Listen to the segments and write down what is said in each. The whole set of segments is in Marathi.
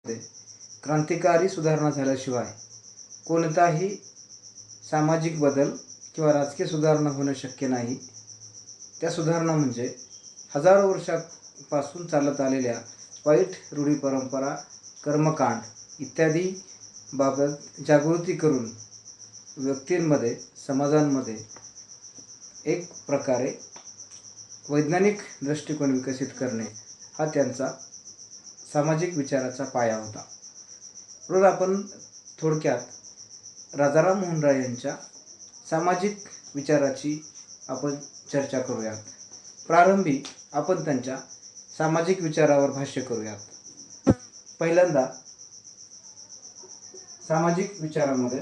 क्रांतिकारी सुधारणा झाल्याशिवाय कोणताही सामाजिक बदल किंवा राजकीय सुधारणा होणं शक्य नाही. त्या सुधारणा म्हणजे हजारो वर्षांपासून चालत आलेल्या वाईट रूढी, परंपरा, कर्मकांड इत्यादी बाबत जागृती करून व्यक्तींमध्ये, समाजांमध्ये एक प्रकारे वैज्ञानिक दृष्टिकोन विकसित करणे हा त्यांचा सामाजिक विचाराचा पाया होता. रोज आपण थोडक्यात राजाराम मोहन राय यांच्या सामाजिक विचाराची आपण चर्चा करूयात. प्रारंभी आपण त्यांच्या सामाजिक विचारावर भाष्य करूयात. पहिल्यांदा सामाजिक विचारामध्ये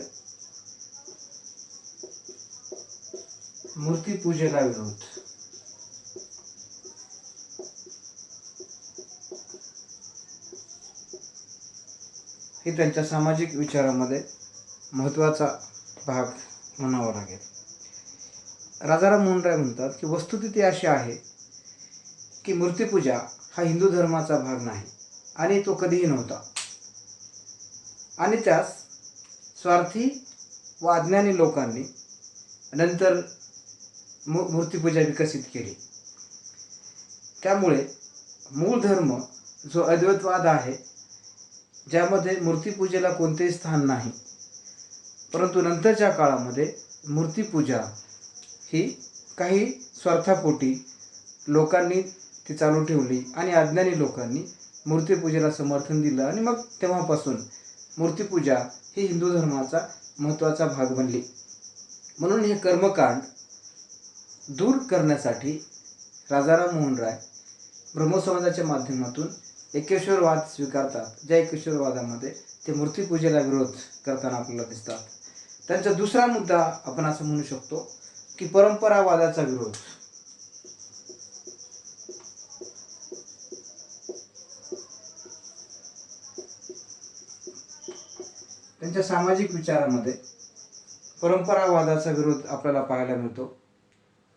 मूर्तिपूजेला विरोध. हे त्यांच्या सामाजिक विचारामध्ये महत्त्वाचा भाग म्हणावा लागेल. राजाराम मोहन राय म्हणतात की वस्तुस्थिती अशी आहे की मूर्तिपूजा हा हिंदू धर्माचा भाग नाही आणि तो कधीही नव्हता, आणि त्यास स्वार्थी व अज्ञानी लोकांनी नंतर मूर्तिपूजा विकसित केली. त्यामुळे मूळ धर्म जो अद्वैतवाद आहे, ज्यामध्ये मूर्तिपूजेला कोणतेही स्थान नाही, परंतु नंतरच्या काळामध्ये मूर्तिपूजा ही काही स्वार्थापोटी लोकांनी ती चालू ठेवली आणि अज्ञानी लोकांनी मूर्तिपूजेला समर्थन दिलं, आणि मग तेव्हापासून मूर्तिपूजा ही हिंदू धर्माचा महत्त्वाचा भाग बनली. म्हणून हे कर्मकांड दूर करण्यासाठी राजाराम मोहन राय ब्रह्मसमाजाच्या माध्यमातून एकेश्वरवाद स्वीकारतात. ज्या एकेश्वरवादामध्ये ते मूर्तिपूजेला विरोध करताना आपल्याला दिसतात. त्यांचा दुसरा मुद्दा आपण असं म्हणू शकतो की परंपरावादाचा विरोध. त्यांच्या सामाजिक विचारामध्ये परंपरावादाचा विरोध आपल्याला पाहायला मिळतो.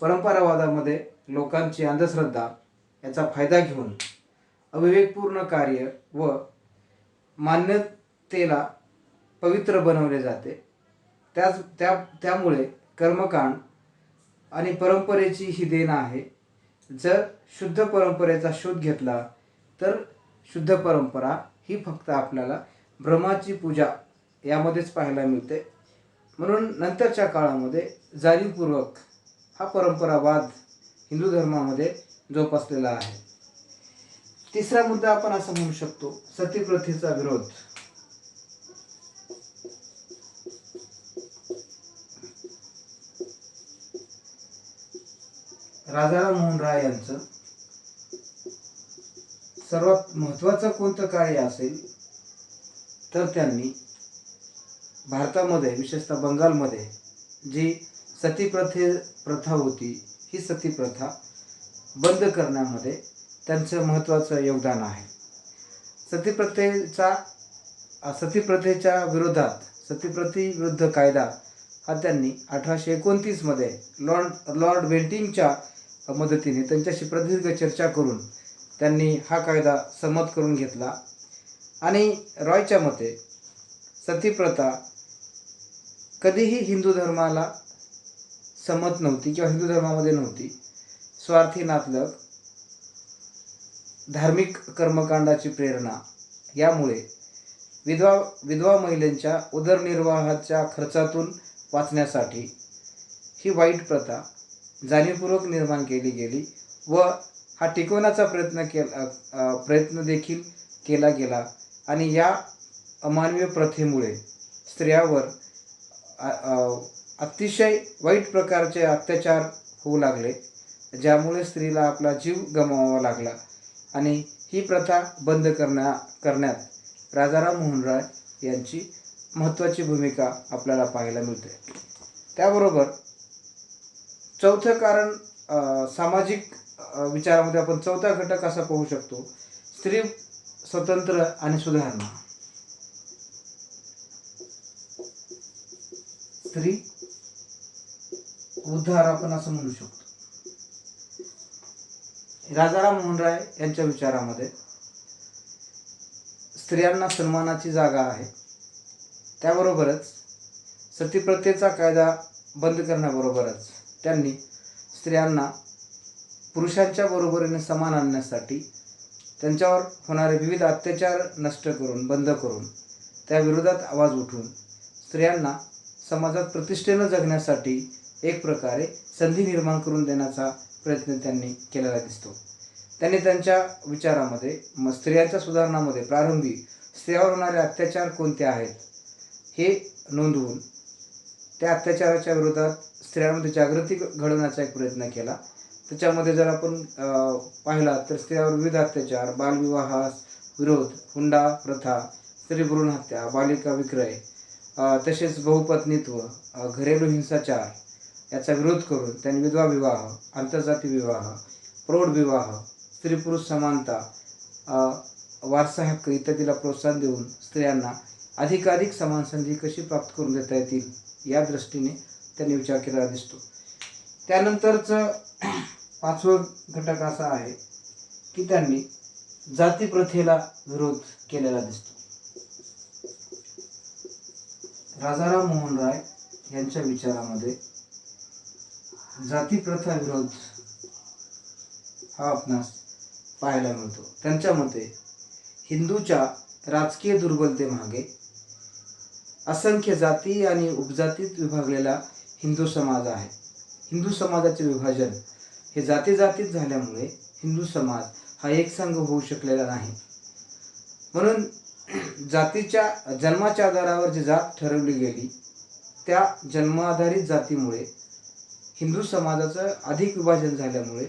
परंपरावादामध्ये लोकांची अंधश्रद्धा याचा फायदा घेऊन अविवेकपूर्ण कार्य व मान्यतेला पवित्र बनवले जाते. त्यामुळे कर्मकांड आणि परंपरेची ही देण आहे. जर शुद्ध परंपरेचा शोध घेतला तर शुद्ध परंपरा ही फक्त आपल्याला ब्रह्माची पूजा यामध्येच पाहायला मिळते. म्हणून नंतरच्या काळामध्ये जाणीवपूर्वक हा परंपरावाद हिंदू धर्मामध्ये जोपासलेला आहे. तिसरा मुद्दा आपण असं म्हणू शकतो सतीप्रथेचा विरोध. राजाराम मोहन राय यांचं सर्वात महत्त्वाचं कोणतं कार्य असेल तर त्यांनी भारतामध्ये, विशेषतः बंगालमध्ये जी प्रथा होती, ही सतीप्रथा बंद करण्यामध्ये त्यांचं महत्त्वाचं योगदान आहे. सतीप्रथेच्या विरोधात सतीप्रथेविरुद्ध कायदा हा त्यांनी 1829 मध्ये लॉर्ड बेंटिंकच्या मदतीने त्यांच्याशी प्रदीर्घ चर्चा करून त्यांनी हा कायदा संमत करून घेतला. आणि रॉयच्या मते सतीप्रथा कधीही हिंदू धर्माला संमत नव्हती किंवा हिंदू धर्मामध्ये नव्हती. स्वार्थी नातलग, धार्मिक कर्मकांडाची प्रेरणा यामुळे विधवा महिलांच्या उदरनिर्वाहाच्या खर्चातून वाचण्यासाठी ही वाईट प्रथा जाणीवपूर्वक निर्माण केली गेली व हा टिकवण्याचा प्रयत्न देखील केला गेला. आणि या अमानवीय प्रथेमुळे स्त्रियावर अतिशय वाईट प्रकारचे अत्याचार होऊ लागले, ज्यामुळे स्त्रीला आपला जीव गमवावा लागला. आणि ही प्रथा बंद करण्यात राजाराम मोहन राय यांची महत्त्वाची भूमिका आपल्याला पाहायला मिळते. त्याबरोबर चौथं कारण सामाजिक विचारामध्ये आपण चौथा घटक असा पाहू शकतो स्त्री स्वतंत्र आणि सुधारणा. स्त्री उद्धार आपण असं म्हणू शकतो. राजाराम मोहन राय यांच्या विचारामध्ये स्त्रियांना सन्मानाची जागा आहे. त्याबरोबरच सतीप्रथेचा कायदा बंद करण्याबरोबरच त्यांनी स्त्रियांना पुरुषांच्या बरोबरीने समान आणण्यासाठी त्यांच्यावर होणारे विविध अत्याचार नष्ट करून, बंद करून, त्या विरोधात आवाज उठवून स्त्रियांना समाजात प्रतिष्ठेनं जगण्यासाठी एक प्रकारे संधी निर्माण करून देण्याचा प्रयत्न त्यांनी केलेला दिसतो. त्यांनी त्यांच्या विचारामध्ये स्त्रियांच्या सुधारणामध्ये प्रारंभी स्त्रियांवर होणारे अत्याचार कोणते आहेत हे नोंदवून त्या अत्याचाराच्या विरोधात स्त्रियांमध्ये जागृती घडवण्याचा एक प्रयत्न केला. त्याच्यामध्ये जर आपण पाहिला तर स्त्रियांवर विविध अत्याचार, बालविवाहास विरोध, हुंडा प्रथा, स्त्री भ्रूण हत्या, बालिका विक्रय, तसेच बहुपत्नीत्व, घरेलू हिंसाचार याचा विरोध करून त्यांनी विधवा विवाह, आंतरजाती विवाह, प्रौढ विवाह, स्त्री पुरुष समानता, वारसा हक्क इत्यादीला प्रोत्साहन देऊन स्त्रियांना अधिकाधिक समान संधी कशी प्राप्त करून देता येतील या दृष्टीने त्यांनी विचार केलेला दिसतो. त्यानंतरचं 5वं घटक असा आहे की त्यांनी जातीप्रथेला विरोध केलेला दिसतो. राजाराम मोहन राय यांच्या विचारामध्ये जातीप्रथा विरोध हा आपणास पाहायला मिळतो. त्यांच्या मते हिंदूच्या राजकीय दुर्बलतेमागे असंख्य जाती आणि उपजातीत विभागलेला हिंदू समाज आहे. हिंदू समाजाचे विभाजन हे जातीजातीत झाल्यामुळे हिंदू समाज हा एकसंघ होऊ शकलेला नाही. म्हणून जातीच्या जन्माच्या आधारावर जी जात ठरवली गेली त्या जन्माधारित जातीमुळे हिंदू समाजाचं अधिक विभाजन झाल्यामुळे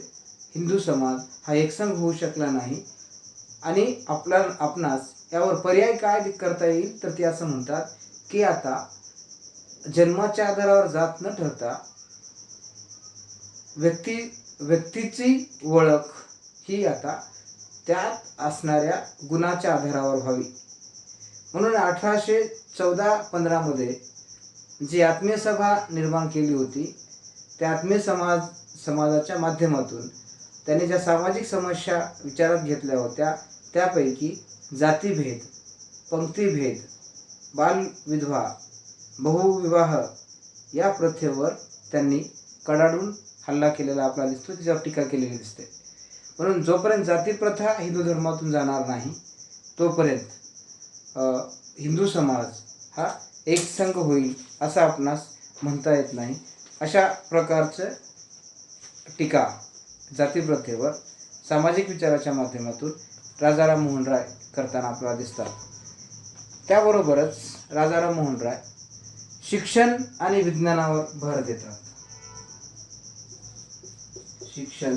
हिंदू समाज हा एकसंघ होऊ शकला नाही. आणि आपणास यावर पर्याय काय करता येईल तर ते असं म्हणतात की आता जन्माच्या आधारावर जात न ठरता व्यक्तीची ओळख ही आता त्यात असणाऱ्या गुणाच्या आधारावर व्हावी. म्हणून 1814-15 मध्ये जी आत्मीय सभा निर्माण केली होती त्या आत्मीय समाजाच्या माध्यमातून त्यांनी ज्या सामाजिक समस्या विचारात घेतल्या होत्या त्यापैकी जातीभेद, पंक्तीभेद, बालविधवा, बहुविवाह या प्रथेवर त्यांनी कडाडून हल्ला केलेला आपल्याला दिसतो, त्याच्यावर टीका केलेली दिसते. म्हणून जोपर्यंत जातीप्रथा हिंदू धर्मातून जाणार नाही तोपर्यंत हिंदू समाज हा एकसंघ होईल असं आपणास म्हणता येत नाही. अशा प्रकारचं टीका जातीप्रथेवर सामाजिक विचाराच्या माध्यमातून राजाराम मोहन राय करताना आपल्याला दिसतात. त्याबरोबरच राजाराम मोहन राय शिक्षण आणि विज्ञानावर भर देतात. शिक्षण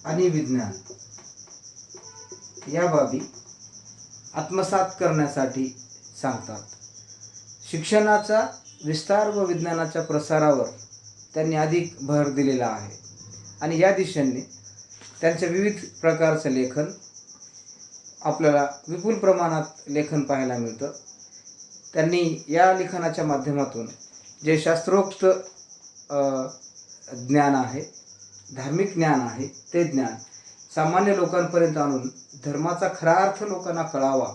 आणि विज्ञान या बाबी आत्मसात करण्यासाठी सांगतात. शिक्षणाचा विस्तार व विज्ञानाच्या प्रसारावर त्यांनी अधिक भर दिलेला आहे आणि या दिशेने त्यांचे विविध प्रकारचं लेखन आपल्याला विपुल प्रमाणात लेखन पाहायला मिळतं. त्यांनी या लेखनाच्या माध्यमातून जे शास्त्रोक्त ज्ञान आहे, धार्मिक ज्ञान आहे, ते ज्ञान सामान्य लोकांपर्यंत आणून धर्माचा खरा अर्थ लोकांना कळावा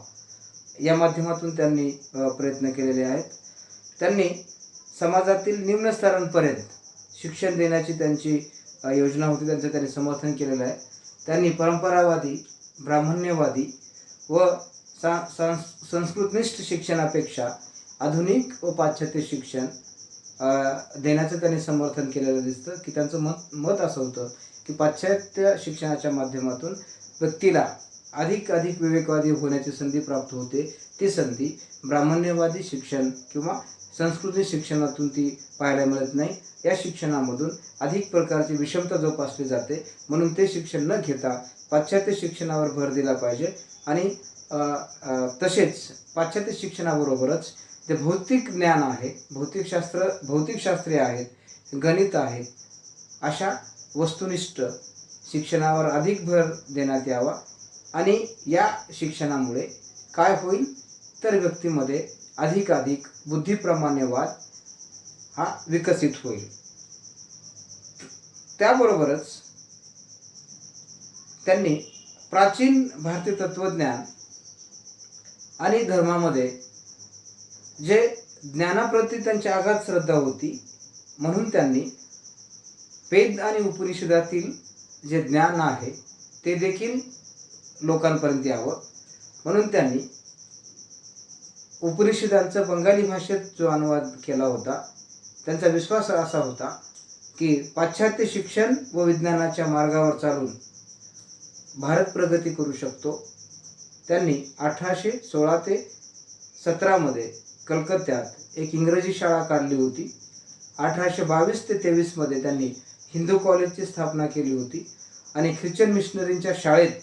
या माध्यमातून त्यांनी प्रयत्न केलेले आहेत. त्यांनी समाजातील निम्न स्तरांपर्यंत शिक्षण देण्याची त्यांची योजना होती, त्यांचं त्यांनी समर्थन केलेलं आहे. त्यांनी परंपरावादी, ब्राह्मण्यवादी व संस्कृतनिष्ठ शिक्षणापेक्षा आधुनिक व पाश्चात्य शिक्षण देण्याचं त्यांनी समर्थन केलेलं दिसतं. की त्यांचं मत असं होतं की पाश्चात्य शिक्षणाच्या माध्यमातून व्यक्तीला अधिक विवेकवादी होण्याची संधी प्राप्त होते. ती संधी ब्राह्मण्यवादी शिक्षण किंवा संस्कृती शिक्षणातून ती पाहायला मिळत नाही. या शिक्षणामधून अधिक प्रकारची विषमता जोपासली जाते. म्हणून ते शिक्षण न घेता पाश्चात्य शिक्षणावर भर दिला पाहिजे. आणि तसेच पाश्चात्य शिक्षणाबरोबरच जे भौतिक ज्ञान आहे, भौतिकशास्त्रे आहेत, गणित आहेत, अशा वस्तुनिष्ठ शिक्षणावर अधिक भर देण्यात यावा. आणि या शिक्षणामुळे काय होईल तर व्यक्तीमध्ये अधिक बुद्धिप्रमाण्यवाद हा विकसित होईल. त्याबरोबरच त्यांनी प्राचीन भारतीय तत्वज्ञान आणि धर्मामध्ये जे ज्ञानाप्रती त्यांची अगाध श्रद्धा होती, म्हणून त्यांनी वेद आणि उपनिषदातील जे ज्ञान आहे ते देखील लोकांपर्यंत यावं म्हणून त्यांनी उपनिषदांचा बंगाली भाषेत जो अनुवाद केला होता. त्यांचा विश्वास असा होता की पाश्चात्य शिक्षण व विज्ञानाच्या मार्गावर चालून भारत प्रगती करू शकतो. त्यांनी 1816 ते 17 मध्ये कलकत्त्यात एक इंग्रजी शाळा काढली होती. 1822 ते 23 मध्ये त्यांनी हिंदू कॉलेजची स्थापना केली होती आणि ख्रिश्चन मिशनरींच्या शाळेत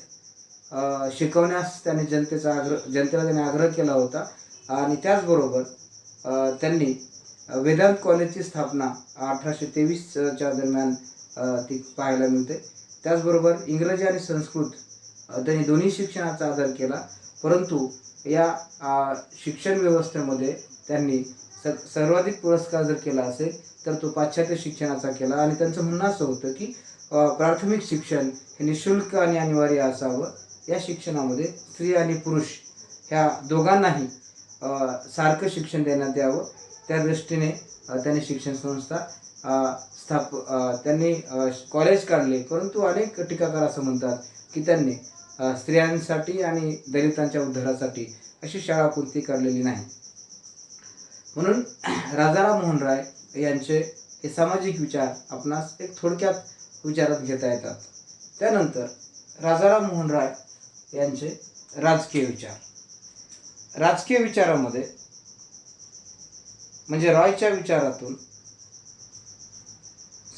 शिकवण्यास त्यांनी जनतेला त्यांनी आग्रह केला होता. आणि त्याचबरोबर त्यांनी वेदांत कॉलेजची स्थापना 1823च्या दरम्यान ती पाहायला मिळते. त्याचबरोबर इंग्रजी आणि संस्कृत त्यांनी दोन्ही शिक्षणाचा आदर केला. परंतु या शिक्षण व्यवस्थेमध्ये त्यांनी सर्वाधिक पुरस्कार जर केला असेल तर तो पाश्चात्य शिक्षणाचा केला. आणि त्यांचं म्हणणं असं होतं की प्राथमिक शिक्षण हे निःशुल्क आणि अनिवार्य असावं. या शिक्षणामध्ये स्त्री आणि पुरुष ह्या दोघांनाही सारखं शिक्षण देण्यात यावं. त्या दृष्टीने त्यांनी शिक्षण संस्था त्यांनी कॉलेज काढले. परंतु अनेक टीकाकार असं म्हणतात की त्यांनी स्त्रियांसाठी आणि दलितांच्या उद्धारासाठी अशी शाळा कोणती काढलेली नाही. म्हणून राजाराम मोहन राय यांचे हे सामाजिक विचार आपणास एक थोडक्यात विचारात घेता येतात. त्यानंतर राजाराम मोहन राय यांचे राजकीय विचार. राजकीय विचारामध्ये म्हणजे रॉयच्या विचारातून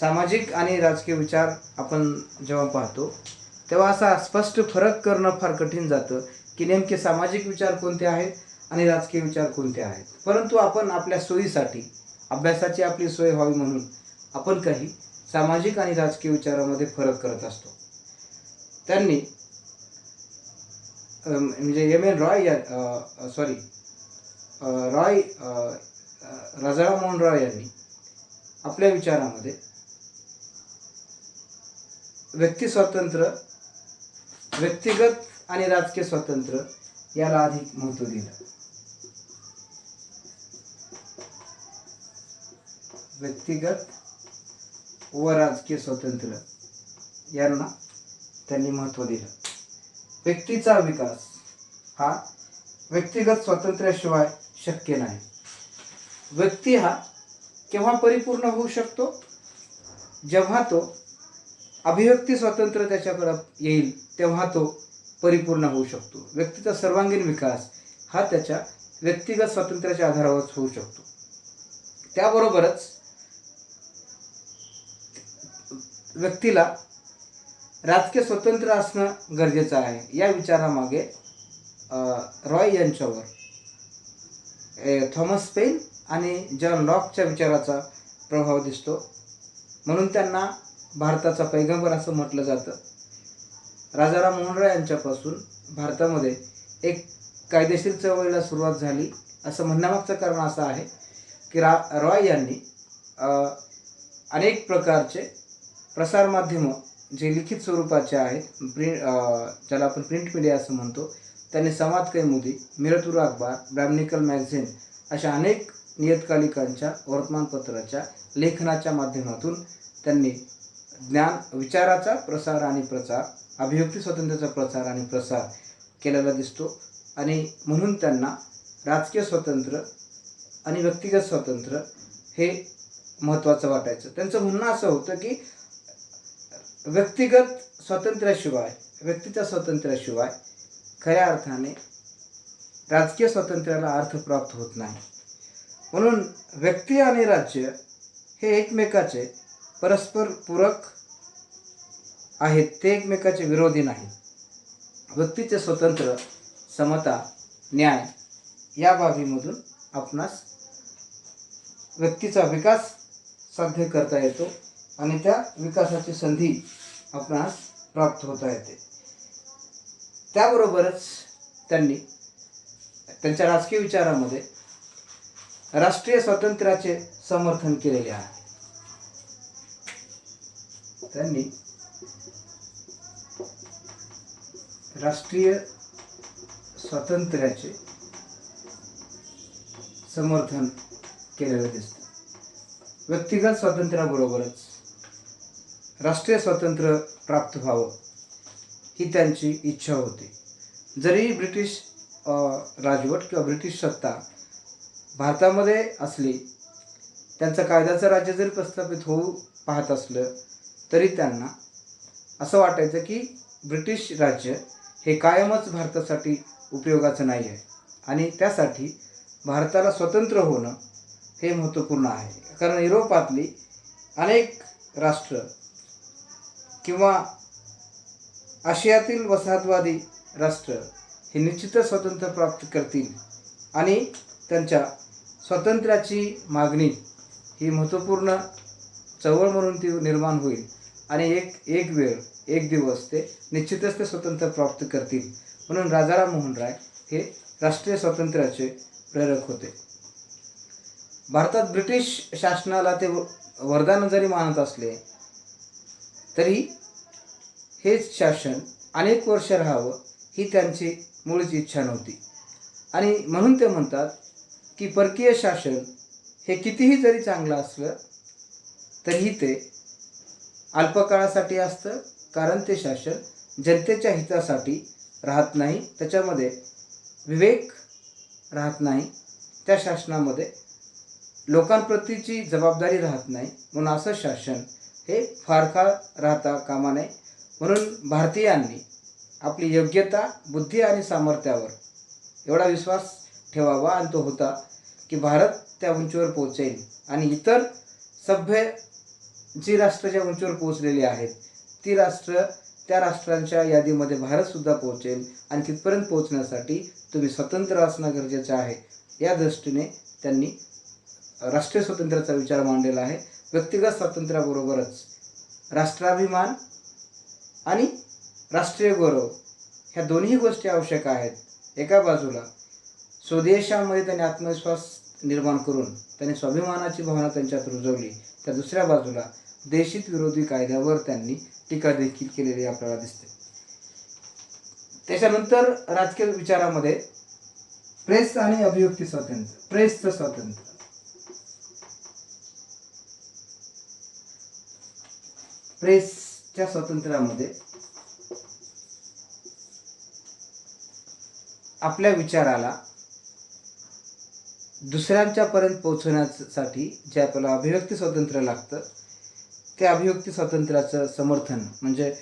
सामाजिक आणि राजकीय विचार आपण जेव्हा पाहतो तेव्हा असा स्पष्ट फरक करणं फार कठीण जातं की नेमके सामाजिक विचार कोणते आहेत आणि राजकीय विचार कोणते आहेत. परंतु आपण आपल्या सोयीसाठी अभ्यासाची आपली सोय व्हावी म्हणून आपण काही सामाजिक आणि राजकीय विचारामध्ये फरक करत असतो. त्यांनी म्हणजे राजाराम मोहन रॉय यांनी आपल्या विचारामध्ये व्यक्ती स्वातंत्र्य, व्यक्तिगत आणि राजकीय स्वातंत्र्य याला अधिक महत्त्व दिलं. व्यक्तिगत व राजकीय स्वातंत्र्य यांना त्यांनी महत्त्व दिलं. व्यक्तीचा विकास हा व्यक्तिगत स्वातंत्र्याशिवाय शक्य नाही. व्यक्ती हा केव्हा परिपूर्ण होऊ शकतो? जेव्हा तो अभिव्यक्ती स्वातंत्र्य त्याच्याकडे येईल तेव्हा तो परिपूर्ण होऊ शकतो. व्यक्तीचा सर्वांगीण विकास हा त्याच्या व्यक्तिगत स्वातंत्र्याच्या आधारावर होऊ शकतो. त्याबरोबरच व्यक्तीला राजकीय स्वतंत्र असणं गरजेचं आहे. या विचारामागे रॉय यांच्यावर थॉमस पेन आणि जॉन लॉकच्या विचाराचा प्रभाव दिसतो. म्हणून त्यांना भारताचा पैगंबर असं म्हटलं जातं. राजाराम मोहन राय यांच्यापासून भारतामध्ये एक कायदेशीर चळवळीला सुरुवात झाली असं म्हणण्यामागचं कारण असं आहे की रॉय यांनी अनेक प्रकारचे प्रसारमाध्यमं जे लिखित स्वरूपाचे आहेत, ज्याला आपण प्रिंट मीडिया असं म्हणतो, त्यांनी संवाद कौमुदी, मिरतुर अखबार, ब्रॅह्मनिकल मॅगझिन अशा अनेक नियतकालिकांच्या, वर्तमानपत्राच्या लेखनाच्या माध्यमातून त्यांनी ज्ञान विचाराचा प्रसार आणि प्रचार, अभिव्यक्ती स्वातंत्र्याचा प्रचार आणि प्रसार केलेला दिसतो. आणि म्हणून त्यांना राजकीय स्वातंत्र्य आणि व्यक्तिगत स्वातंत्र्य हे महत्त्वाचं वाटायचं. त्यांचं म्हणणं असं होतं की व्यक्तिगत स्वातंत्र्याशिवाय, व्यक्तीच्या स्वातंत्र्याशिवाय खऱ्या अर्थाने राजकीय स्वातंत्र्याला अर्थ प्राप्त होत नाही. म्हणून व्यक्ती आणि राज्य हे एकमेकाचे परस्पर पूरक आहेत, ते एकमेकाचे विरोधी नाहीत. व्यक्तीचे स्वतंत्र, समता, न्याय या बाबीमधून आपणास व्यक्तीचा विकास साध्य करता येतो आणि त्या विकासाची संधी आपणास प्राप्त होता येते. त्याबरोबरच त्यांनी त्यांच्या राजकीय विचारामध्ये राष्ट्रीय स्वातंत्र्याचे समर्थन केलेले आहे. त्यांनी राष्ट्रीय स्वातंत्र्याचे समर्थन केलेलं दिसतं. व्यक्तिगत स्वातंत्र्याबरोबरच राष्ट्रीय स्वातंत्र्य प्राप्त व्हावं ही त्यांची इच्छा होती. जरी ब्रिटिश राजवट किंवा ब्रिटिश सत्ता भारतामध्ये असली, त्यांचं कायद्याचं राज्य जरी प्रस्थापित होऊ पाहत असलं तरी त्यांना असं वाटायचं की ब्रिटिश राज्य हे कायमच भारतासाठी उपयोगाचं नाही आहे आणि त्यासाठी भारताला स्वतंत्र होणं हे महत्त्वपूर्ण आहे. कारण युरोपातली अनेक राष्ट्र किंवा आशियातील वसाहतवादी राष्ट्र हे निश्चितच स्वातंत्र्य प्राप्त करतील आणि त्यांच्या स्वातंत्र्याची मागणी ही महत्त्वपूर्ण चळवळ म्हणून ती निर्माण होईल आणि एक दिवस ते निश्चितच ते स्वातंत्र्य प्राप्त करतील. म्हणून राजाराम मोहन राय हे राष्ट्रीय स्वातंत्र्याचे प्रेरक होते. भारतात ब्रिटिश शासनाला ते वरदान जरी मानत असले तरी हेच शासन अनेक वर्ष राहावं ही त्यांची मूळची इच्छा नव्हती आणि म्हणून ते म्हणतात की परकीय शासन हे कितीही जरी चांगलं असलं तरीही ते अल्पकाळासाठी असतं. कारण ते शासन जनतेच्या हितासाठी राहत नाही, त्याच्यामध्ये विवेक राहत नाही, त्या शासनामध्ये लोकांप्रतीची जबाबदारी राहत नाही. म्हणून असं शासन हे फार काळ राहता कामा नये. म्हणून भारतीयांनी आपली योग्यता, बुद्धी आणि सामर्थ्यावर एवढा विश्वास ठेवावा आणि तो होता की भारत त्या उंचीवर पोहोचेल आणि इतर सभ्य जी राष्ट्र ज्या उंचीवर पोहोचलेली आहेत ती राष्ट्र त्या राष्ट्रांच्या यादीमध्ये भारतसुद्धा पोहोचेल आणि तिथपर्यंत पोहोचण्यासाठी तुम्ही स्वतंत्र असणं गरजेचं आहे. या दृष्टीने त्यांनी राष्ट्रीय स्वातंत्र्याचा विचार मांडलेला आहे. व्यक्तिगत स्वातंत्र्याबरोबरच राष्ट्राभिमान आणि राष्ट्रीय गौरव ह्या दोन्ही गोष्टी आवश्यक आहेत. एका बाजूला स्वदेशामध्ये त्यांनी आत्मविश्वास निर्माण करून त्यांनी स्वाभिमानाची भावना त्यांच्यात रुजवली, तर दुसऱ्या बाजूला देशहित विरोधी कायद्यावर त्यांनी टीका देखील केलेली आपल्याला दिसते. त्याच्यानंतर राजकीय विचारामध्ये प्रेस आणि अभिव्यक्ती स्वातंत्र्य. प्रेसचं स्वातंत्र्य. प्रेसच्या स्वातंत्र्यामध्ये आपल्या विचाराला दुसऱ्यांच्यापर्यंत पोहोचवण्यासाठी जे आपल्याला अभिव्यक्ती स्वातंत्र्य लागतं त्या अभिव्यक्ती स्वातंत्र्याचं समर्थन म्हणजे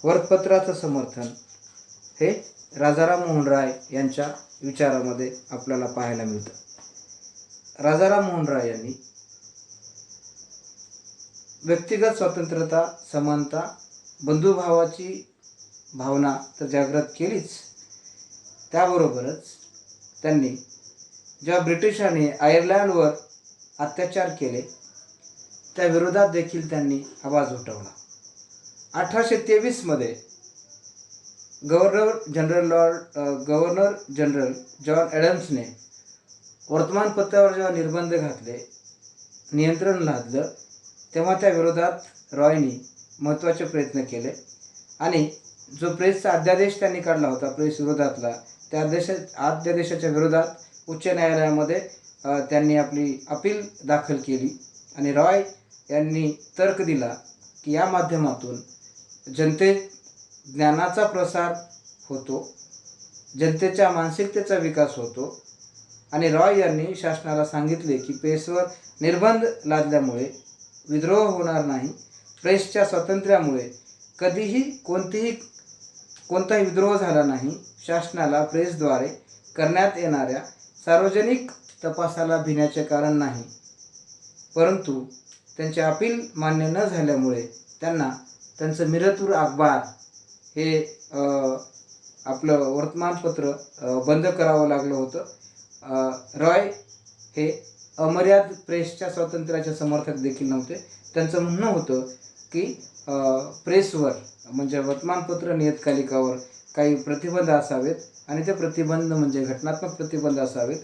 वर्तपत्राचं समर्थन हे राजाराम मोहन राय यांच्या विचारामध्ये आपल्याला पाहायला मिळतं. राजाराम मोहन राय यांनी व्यक्तिगत स्वातंत्र्यता, समानता, बंधुभावाची भावना तर जागृत केलीच, त्याबरोबरच त्यांनी जेव्हा ब्रिटिशांनी आयर्लंडवर अत्याचार केले त्या विरोधात देखील त्यांनी आवाज उठवला. 1823 गव्हर्नर जनरल जॉन ॲडम्सने वर्तमानपत्रावर जेव्हा निर्बंध घातले, नियंत्रण लादलं, तेव्हा त्या विरोधात रॉयनी महत्त्वाचे प्रयत्न केले आणि जो प्रेसचा अध्यादेश त्यांनी काढला होता प्रेस विरोधातला, त्या अध्यादेशाच्या विरोधात उच्च न्यायालयामध्ये त्यांनी आपली अपील दाखल केली आणि रॉय यांनी तर्क दिला की या माध्यमातून जनतेत ज्ञानाचा प्रसार होतो, जनतेच्या मानसिकतेचा विकास होतो आणि रॉय यांनी शासनाला सांगितले की प्रेसवर निर्बंध लादल्यामुळे विद्रोह होणार नाही. प्रेसच्या स्वातंत्र्यामुळे कधीही कोणताही विद्रोह झाला नाही. शासनाला प्रेसद्वारे करण्यात येणाऱ्या सार्वजनिक तपासाला भिण्याचे कारण नाही. परंतु त्यांचे अपील मान्य न झाल्यामुळे त्यांना त्यांचं मिरतूर अखबार हे आपलं वर्तमानपत्र बंद करावं लागलं होतं. रॉय हे अमर्याद प्रेसच्या स्वातंत्र्याचे समर्थक देखील नव्हते. त्यांचं म्हणणं होतं की प्रेसवर म्हणजे वर्तमानपत्र नियतकालिकावर काही प्रतिबंध असावेत आणि ते प्रतिबंध म्हणजे घटनात्मक प्रतिबंध असावेत,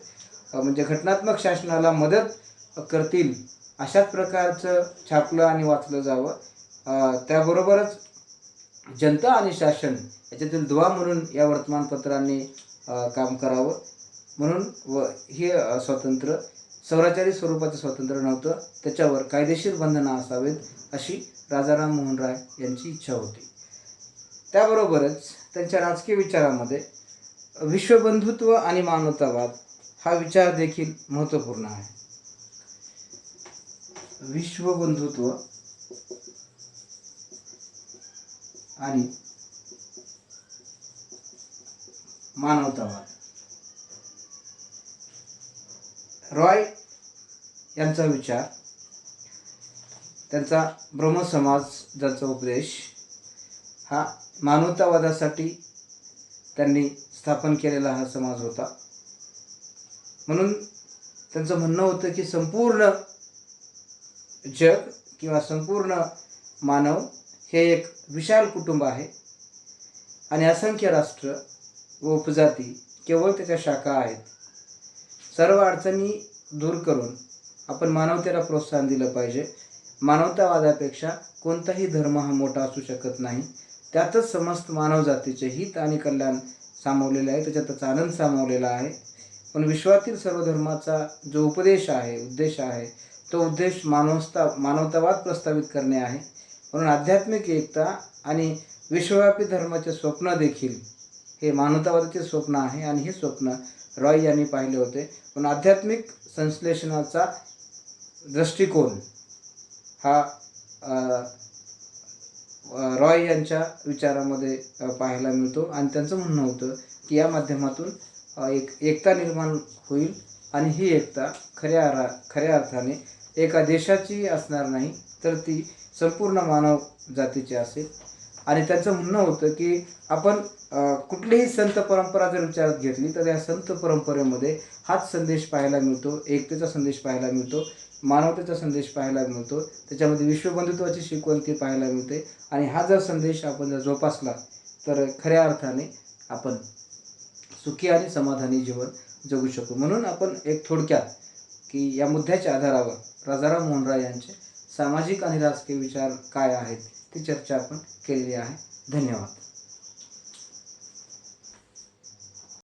म्हणजे घटनात्मक शासनाला मदत करतील अशाच प्रकारचं छापलं आणि वाचलं जावं. त्याबरोबरच जनता आणि शासन याच्यातील दुवा म्हणून या वर्तमानपत्रांनी काम करावं. म्हणून हे स्वातंत्र्य स्वराज्यारी स्वरूपाचं स्वातंत्र्य नव्हतं, त्याच्यावर कायदेशीर बंधनं असावेत अशी राजा राममोहन राय यांची इच्छा होती. त्याबरोबरच त्यांच्या राजकीय विचारामध्ये विश्वबंधुत्व आणि मानवतावाद हा विचार देखील महत्त्वपूर्ण आहे. विश्वबंधुत्व आणि मानवतावाद. रॉय यांचा विचार, त्यांचा ब्रह्मसमाज ज्याचा उपदेश हा मानवतावादासाठी त्यांनी स्थापन केलेला हा समाज होता. म्हणून त्यांचं म्हणणं होतं की संपूर्ण जग किंवा संपूर्ण मानव हे एक विशाल कुटुंब आहे आणि असंख्य राष्ट्र व उपजाती केवळ त्याच्या शाखा आहेत. सर्व अडचणी दूर करून आपण मानवतेला प्रोत्साहन दिलं पाहिजे. मानवतावादापेक्षा कोणताही धर्म हा मोठा असू शकत नाही. त्यातच समस्त मानवजातीचे हित आणि कल्याण सामावलेलं आहे, त्याच्यातच आनंद सामावलेला आहे. पण विश्वातील सर्व धर्माचा जो उपदेश आहे, उद्देश आहे, तो उद्देश मानवतावाद प्रस्तावित करणे आहे. म्हणून आध्यात्मिक एकता आणि विश्वव्यापी धर्माचे स्वप्न देखील हे मानवतावादाचे स्वप्न आहे आणि हे स्वप्न रॉय यांनी पाहिले होते. पण आध्यात्मिक संश्लेषणाचा दृष्टिकोन हा रॉय यांच्या विचारामध्ये पाहायला मिळतो आणि त्यांचं म्हणणं होतं की या माध्यमातून एक एकता निर्माण होईल आणि ही एकता खऱ्या अर्थाने एका देशाची असणार नाही, तर ती संपूर्ण मानव जातीची असेल. आणि त्यांचं म्हणणं होतं की आपण कुठलीही संत परंपरा जर विचारात घेतली तर या संत परंपरेमध्ये हाच संदेश पाहायला मिळतो, एकतेचा संदेश पाहायला मिळतो, मानवतेचा संदेश पाहायला मिळतो, त्याच्यामध्ये विश्वबंधुत्वाची शिकवण ती पाहायला मिळते. आणि हा जर संदेश आपण जर जोपासला तर खऱ्या अर्थाने आपण सुखी आणि समाधानी जीवन जगू शकू. म्हणून आपण एक थोडक्यात की या मुद्द्याच्या आधारावर राजा राममोहन राय यांचे सामाजिक आणि राजकीय विचार काय आहेत ती चर्चा आपण केलेली आहे. धन्यवाद.